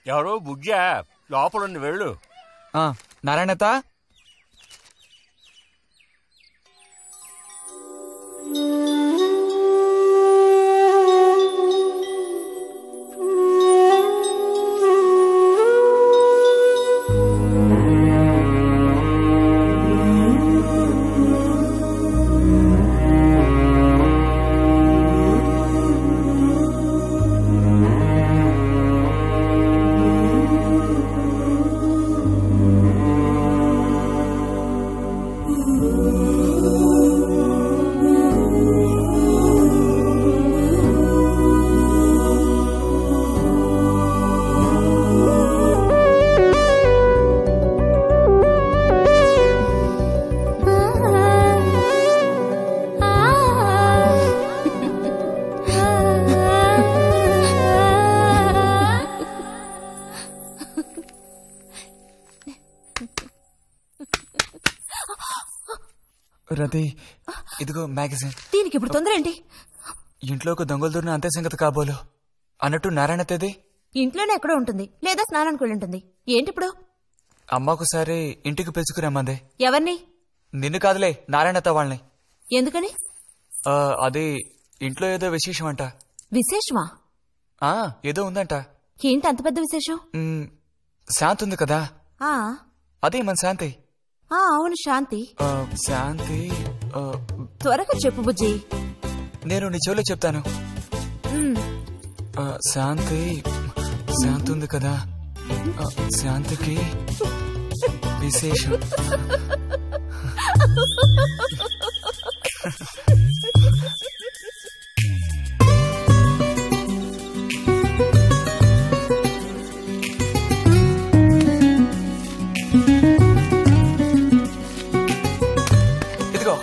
ఎవరు బుజ్జా? లోపల వెళ్ళు. నారాయణత, రతి, ఇదిగో మ్యాగజైన్. దీనికి ఇప్పుడు తొందర ఏంటి? ఇంట్లో ఒక దొంగలు దూరిన అంతే సంగతి కాబోలు. అన్నట్టు నారాయణతేది ఇంట్లోనే ఎక్కడో ఉంటుంది, లేదా స్నానానికి వెళ్ళి ఉంటుంది. ఏంటి ఇప్పుడు? అమ్మకుసారి ఇంటికి పిలుచుకురమ్మంది. ఎవరిని? నిన్ను కాదులే, నారాయణత వాళ్ళని. ఎందుకని? అది ఇంట్లో ఏదో విశేషం అంట. విశేషమా? ఏదో ఉందంట. ఏంటి అంత పెద్ద విశేషం? శాంతి ఉంది కదా, అదే మన శాంతి. అవును, శాంతి. శాంతి త్వరగా చెప్పు బుజ్జి. నేను నీ చెవిలో చెప్తాను. శాంతి ఉంది కదా, శాంతికి విశేషం. ఇదిగో,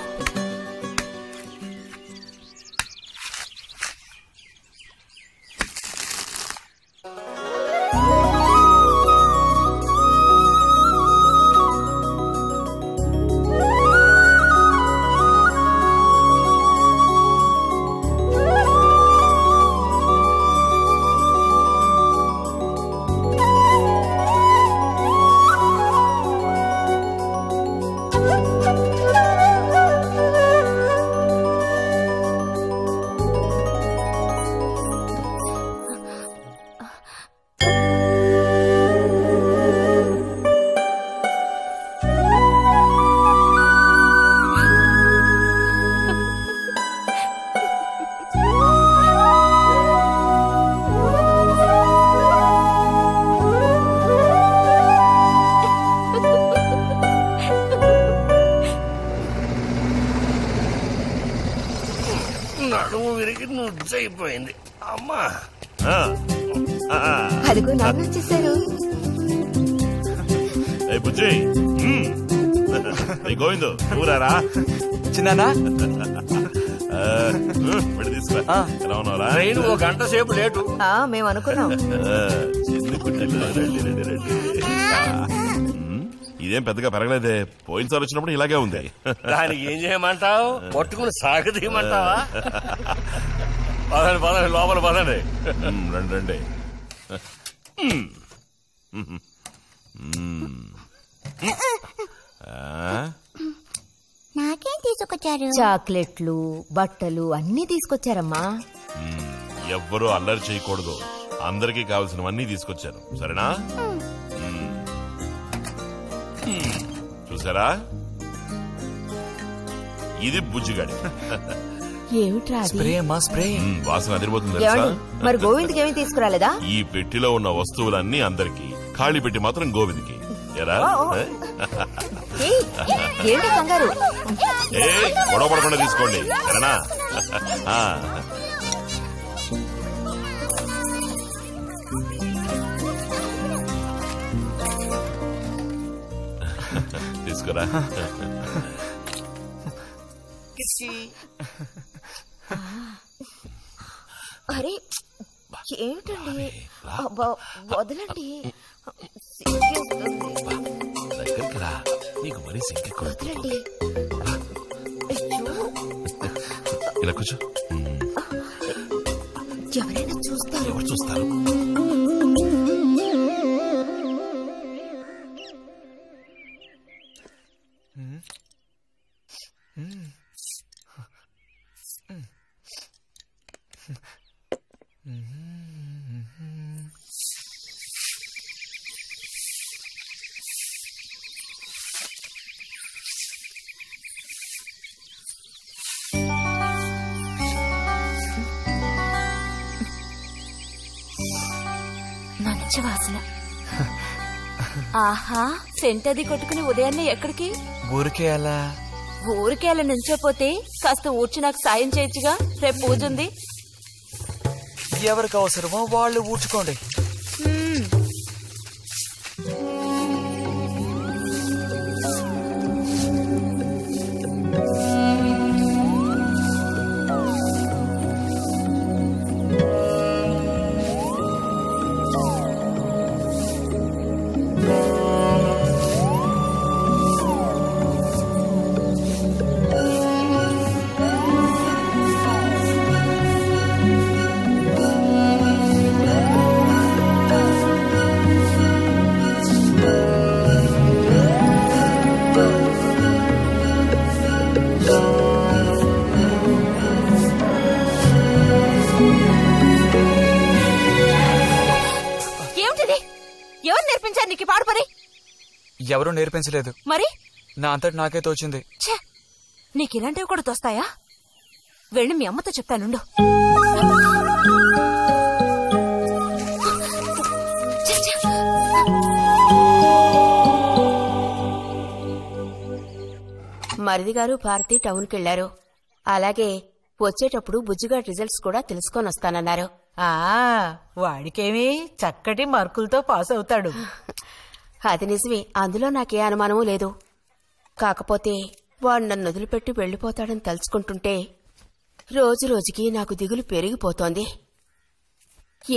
నడుము విరిగి నుజ్జైపోయింది. అమ్మా, అదిగో నాన్న వచ్చేసారు. గోవిందు, ఊరారా చిన్నానా? తీసుకో. ఎలా ఉన్నారా? ట్రైన్ 1 గంట సేపు లేటు. మేము అనుకున్నాం. ఇదేం పెద్దగా పెరగలేదే, పోయినసారి వచ్చినప్పుడు ఇలాగే ఉంది. దానికి ఏం చేయమంటావు? పట్టుకుని సాగదీయమంటావా? పదండి పదండి, లోపల పదండి. రండి. నాకేం తీసుకొచ్చారు? చాక్లెట్లు, బట్టలు అన్ని తీసుకొచ్చారమ్మా. ఎవ్వరూ అల్లరి చేయకూడదు, అందరికీ కావాల్సినవన్నీ తీసుకొచ్చారు, సరేనా? చూసారా, ఇది బుజ్జిగాడి. వాసన అదిరిపోతుంది తెలుసా? మరి గోవింద్కి ఏమీ తీసుకురాలేదా? ఈ పెట్టిలో ఉన్న వస్తువులన్నీ అందరికి, ఖాళీ పెట్టి మాత్రం గోవింద్కి. ఎరా ఏంటి కంగారు? గొడవ పడకుండా తీసుకోండి, సరేనా? తీసుకురా. అరే ఏమిటండి, వదలండి. దగ్గరికి రా, నీకు మరీ వదలండి. ఇలా కూర్చో. ఎవరైనా చూస్తారు. ఎవరు చూస్తారు? మంచి వాసన. ఆహా, సెంట్ అది కొట్టుకుని ఉదయాన్నే ఎక్కడికి? ఊరికే అలా. ఊరికే అలా నుంచోపోతే కాస్త ఊడ్చి నాకు సాయం చేయొచ్చుగా, రేపు పూజ ఉంది. ఎవరికి అవసరమో వాళ్ళు ఊడ్చుకోండి. ఎవరూ నేర్పించలేదు, మరి నా అంతటి నాకే తోచింది. నీకిలాంటివి కూడా తోస్తాయా? వెళ్ళి మీ అమ్మతో చెప్తానుండు. మరిది గారు భారతి టౌన్కి వెళ్లారు. అలాగే వచ్చేటప్పుడు బుజ్జిగా రిజల్ట్స్ కూడా తెలుసుకొని వస్తానన్నారు. వాడికేమీ చక్కటి మార్కులతో పాస్ అవుతాడు. అది నిజమే, అందులో నాకే అనుమానమూ లేదు. కాకపోతే వాడు నన్ను వదిలిపెట్టి వెళ్లిపోతాడని తలుచుకుంటుంటే రోజు రోజుకి నాకు దిగులు పెరిగిపోతోంది.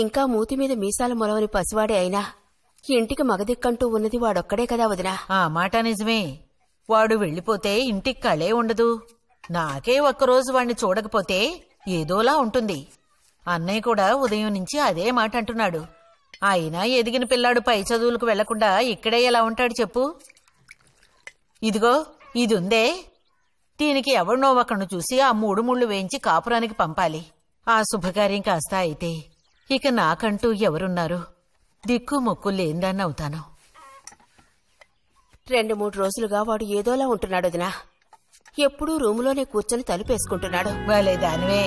ఇంకా మూతి మీద మీసాల మొలవని పసివాడే అయినా ఇంటికి మగదిక్కంటూ ఉన్నది వాడొక్కడే కదా వదినా. ఆ మాట నిజమే. వాడు వెళ్లిపోతే ఇంటికి కళే ఉండదు. నాకే ఒక్కరోజు వాణ్ణి చూడకపోతే ఏదోలా ఉంటుంది. అన్నయ్య కూడా ఉదయం నుంచి అదే మాట అంటున్నాడు. అయినా ఎదిగిన పిల్లాడు పై చదువులకు వెళ్లకుండా ఇక్కడే ఎలా ఉంటాడు చెప్పు? ఇదిగో ఇది ఉందే, దీనికి ఎవరినో ఒకను చూసి ఆ 3 ముళ్ళు వేయించి కాపురానికి పంపాలి. ఆ శుభకార్యం కాస్త అయితే ఇక నాకంటూ ఎవరున్నారు? దిక్కు మొక్కు లేందాన్ని అవుతాను. 2-3 రోజులుగా వాడు ఏదోలా ఉంటున్నాడు వదినా. ఎప్పుడూ రూములోనే కూర్చొని తలుపేసుకుంటున్నాడు. వాలే దానివే,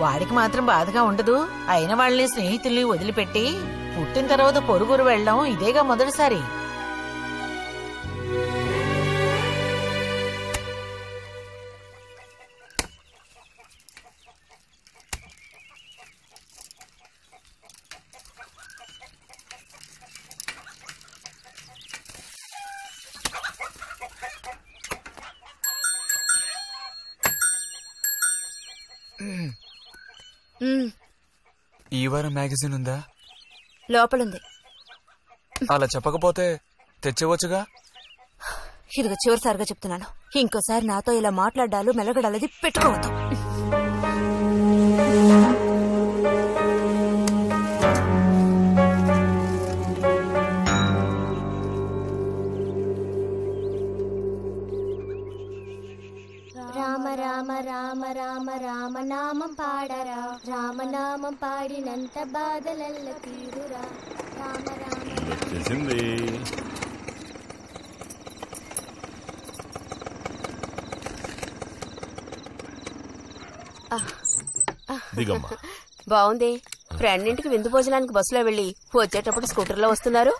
వాడికి మాత్రం బాధగా ఉండదు. అయిన వాళ్ళని స్నేహితుల్ని వదిలిపెట్టి పుట్టిన తర్వాత పొరుగురు వెళ్దాం ఇదేగా మొదటిసారి. ఈ వారం మ్యాగజైన్ ఉందా? లోపలుంది. అలా చెప్పకపోతే తెచ్చేవచ్చుగా. ఇదిగో చివరిసారిగా చెప్తున్నాను, ఇంకోసారి నాతో ఇలా మాట్లాడాలు మెలగడాలది పెట్టుకోవద్దు. రామ రామ రామ రామ రామనామం పాడరా, రామనామం పాడినంత బాధలల్ల తీరురా. రామ రామ చేసింది. దిగమ్మా. బాగుంది. ఫ్రెండ్ ఇంటికి విందు భోజనానికి బస్సులో వెళ్లి వచ్చేటప్పుడు స్కూటర్లో వస్తున్నారు.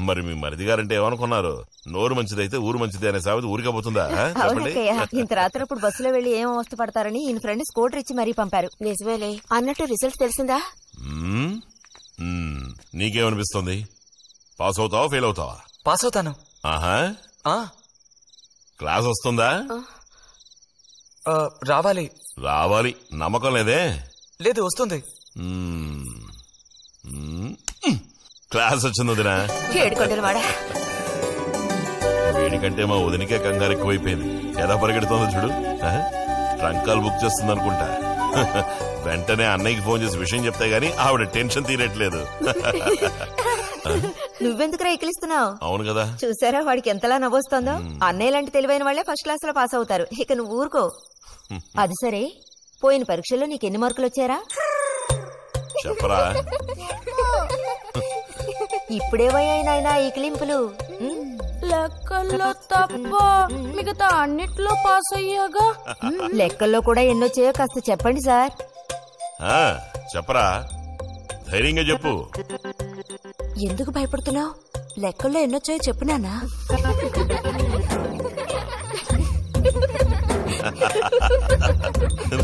మరి మీ మరిది గారంటే ఏమనుకున్నారు? నోరు మంచిదైతే ఊరు మంచిది అనే సామెత ఊరికపోతుందా? ఇంత రాత్రప్పుడు బస్సులో వెళ్లి ఏం అవస్థ పడతారని ఈయన ఫ్రెండ్ స్కూటర్ ఇచ్చి మరీ పంపారు. నిజమేలే. అన్నట్టు రిజల్ట్ తెలిసిందా? నీకేమనిపిస్తుంది? పాస్ అవుతావా ఫెయిల్ అవుతావా? పాస్ అవుతాను. ఆహా, క్లాస్ వస్తుందా? రావాలి. రావాలి. నమ్మకం లేదే? లేదు, వస్తుంది. క్లాస్ వచ్చింది వదినా. వేడికంటే మా వదినికే కంగారు ఎక్కువైపోయింది. ఎలా పరిగెడుతోందో చూడు. ట్రంకాలు బుక్ చేస్తుంది అనుకుంటా. వెంటనే అన్నయ్యకి ఫోన్ చేసి విషయం చెప్తే గానీ ఆవిడ టెన్షన్ తీరట్లేదు. నువ్వెందుకు రైకిలిస్తున్నావు? అవును కదా, చూసారా వాడికి ఎంతలా నవ్వొస్తుందో. అన్నయ్య లాంటి తెలివైన వాళ్లే ఫస్ట్ క్లాస్ లో పాస్ అవుతారు. ఇక నువ్వు ఊరుకో. అది సరే, పోయిన పరీక్షల్లో నీకెన్ని మార్కులు వచ్చారా? చెప్పరా. ఇప్పుడేవైనా ఈ క్లింపులు? లెక్కల్లో తప్ప మిగతా అన్నిట్లో పాస్ అయ్యాగా. లెక్కల్లో కూడా ఎన్నొచ్చాయో కాస్త చెప్పండి సార్. చెప్పరా, ధైర్యంగా చెప్పు. ఎందుకు భయపడుతున్నావు? లెక్కల్లో ఎన్నొచ్చాయో చెప్పు నాన్నా.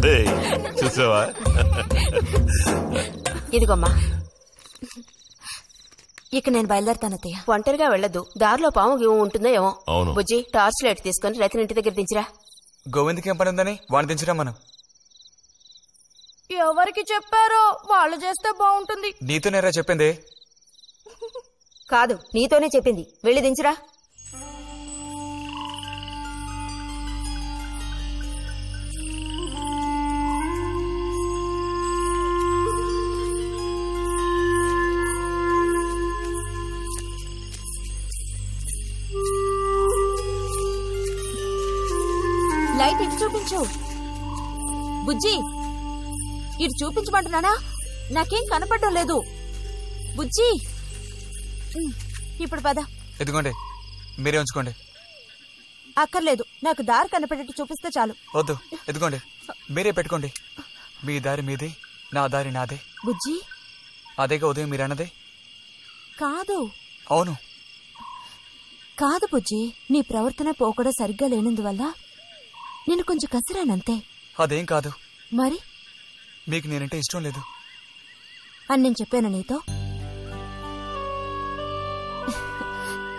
రేయ్, చూసావా? ఇదిగోమ్మా. ఇక నేను బయలుదేరుతాను అత్తయ్య. ఒంటరిగా వెళ్ళదు, దారిలో పాము గీము ఉంటుందో ఏమో. అవును. బుజ్జి, టార్చ్ లైట్ తీసుకుని రతిని ఇంటి దగ్గర దించిరా. గోవింద్కి ఏం పని ఉందని వాడిని దించరా మనం? ఎవరికి చెప్పారో వాళ్ళు చేస్తే బాగుంటుంది. నీతో నేరా చెప్పింది? కాదు, నీతోనే చెప్పింది. వెళ్ళి దించురా. లైట్ ఇటు చూపించు. బుజ్జి, ఇటు చూపించమంటున్నానా? నాకేం కనపడడం లేదు. బుజ్జి, ఇప్పుడు పద. ఎదుగోండి, మీరే ఉంచుకోండి. అక్కర్లేదు, నాకు దారి కనపడేట్టు చూపిస్తే చాలు. వద్దు, ఎదుగోండి, మీరే పెట్టుకోండి. మీ దారి మీదే, నా దారి నాదే. బుజ్జి, అదేగా ఉదయం మీరు అన్నదే. కాదు. అవును. కాదు బుజ్జి, నీ ప్రవర్తన పోకడ సరిగ్గా లేనందువల్ల నేను కొంచెం కసిరానంతే. అదేం కాదు. మరి మీకు నేనంటే ఇష్టం లేదు అని నేను చెప్పాను నీతో?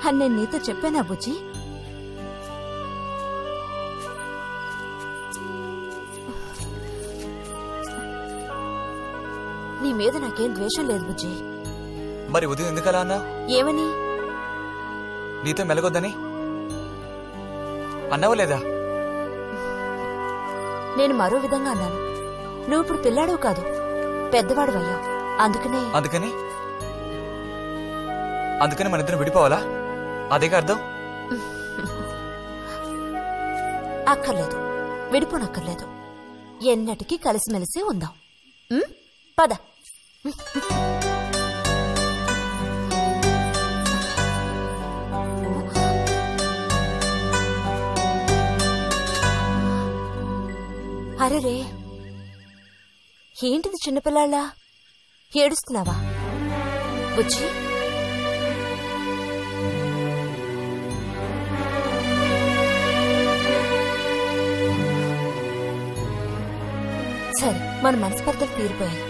అని నేను నీతో చెప్పానా బుజ్జి? నీ మీద నాకేం ద్వేషం లేదు బుజ్జి. మరి ఉదయం ఎందుకలా అన్నావు? ఏమని? నీతో మెలగొద్దని అన్నావా లేదా? నేను మరో విధంగా అన్నాను. నువ్వు ఇప్పుడు పిల్లాడవు కాదు, పెద్దవాడు అయ్యావు. అందుకనే అందుకని మన ఇద్దరం విడిపోవాలా? అదేగా అర్థం? అక్కర్లేదు, విడిపోనక్కర్లేదు. ఎన్నటికీ కలిసిమెలిసి ఉందాం. పద. అరే, ఏంటిది చిన్నపిల్లాళ్ళ ఏడుస్తున్నావా బుజ్జి? సరే, మన మనస్పర్ధలు తీరిపోయాయి.